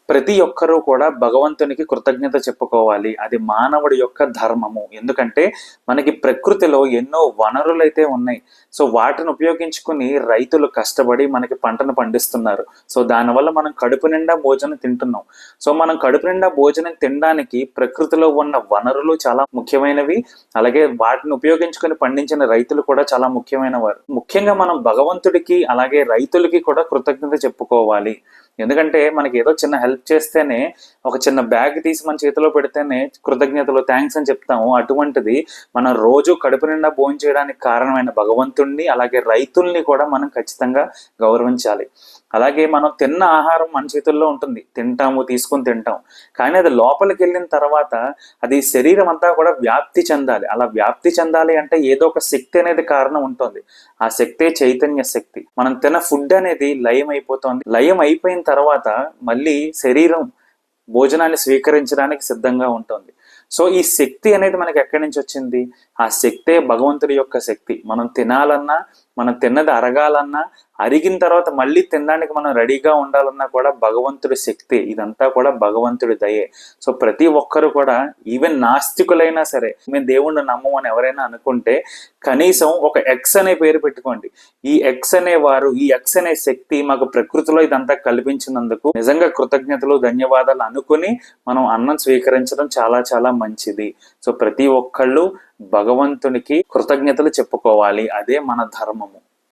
ప్రతి ఒక్కరూ కూడా భగవంతునికి కృతజ్ఞత చెప్పుకోవాలి. అది మానవుడి యొక్క ధర్మము. ఎందుకంటే మనకి ప్రకృతిలో ఎన్నో వనరులైతే ఉన్నాయి. సో వాటిని ఉపయోగించుకుని రైతులు కష్టపడి మనకి పంటను పండిస్తున్నారు. సో దానివల్ల మనం కడుపు నిండా భోజనం తింటున్నాం. సో మనం కడుపు నిండా భోజనం తినడానికి ప్రకృతిలో ఉన్న వనరులు చాలా ముఖ్యమైనవి. అలాగే వాటిని ఉపయోగించుకొని పండించిన రైతులు కూడా చాలా ముఖ్యమైన వారు. ముఖ్యంగా మనం భగవంతుడికి అలాగే రైతులకి కూడా కృతజ్ఞత చెప్పుకోవాలి. ఎందుకంటే మనకి ఏదో చిన్న హెల్ప్ చేస్తేనే, ఒక చిన్న బ్యాగ్ తీసి మన చేతిలో పెడితేనే కృతజ్ఞతలు, థ్యాంక్స్ అని చెప్తాము. అటువంటిది మనం రోజు కడుపు నిండా భోజనం చేయడానికి కారణమైన భగవంతుణ్ణి అలాగే రైతుల్ని కూడా మనం ఖచ్చితంగా గౌరవించాలి. అలాగే మనం తిన్న ఆహారం మన చేతుల్లో ఉంటుంది, తింటాము, తీసుకుని తింటాం. కానీ అది లోపలికి వెళ్ళిన తర్వాత అది శరీరం అంతా కూడా వ్యాప్తి చెందాలి. అలా వ్యాప్తి చెందాలి అంటే ఏదో ఒక శక్తి అనేది కారణం ఉంటుంది. ఆ శక్తే చైతన్య శక్తి. మనం తిన్న ఫుడ్ అనేది లయం అయిపోతుంది. లయం అయిపోయిన తర్వాత మళ్ళీ శరీరం భోజనాన్ని స్వీకరించడానికి సిద్ధంగా ఉంటుంది. సో ఈ శక్తి అనేది మనకి ఎక్కడి నుంచి వచ్చింది? ఆ శక్తే భగవంతుడి యొక్క శక్తి. మనం తినాలన్నా, మనం తిన్నది అరగాలన్నా, అరిగిన తర్వాత మళ్ళీ తినడానికి మనం రెడీగా ఉండాలన్నా కూడా భగవంతుడి శక్తి. ఇదంతా కూడా భగవంతుడి దయే. సో ప్రతి ఒక్కరు కూడా, ఈవెన్ నాస్తికులైనా సరే, మేము దేవుణ్ణి నమ్మమని ఎవరైనా అనుకుంటే కనీసం ఒక ఎక్స్ అనే పేరు పెట్టుకోండి. ఈ ఎక్స్ అనేవారు, ఈ ఎక్స్ అనే శక్తి మాకు ప్రకృతిలో ఇదంతా కల్పించినందుకు నిజంగా కృతజ్ఞతలు, ధన్యవాదాలు అనుకుని మనం అన్నం స్వీకరించడం చాలా చాలా మంచిది. సో ప్రతి ఒక్కళ్ళు భగవంతునికి కృతజ్ఞతలు చెప్పుకోవాలి. అదే మన ధర్మము.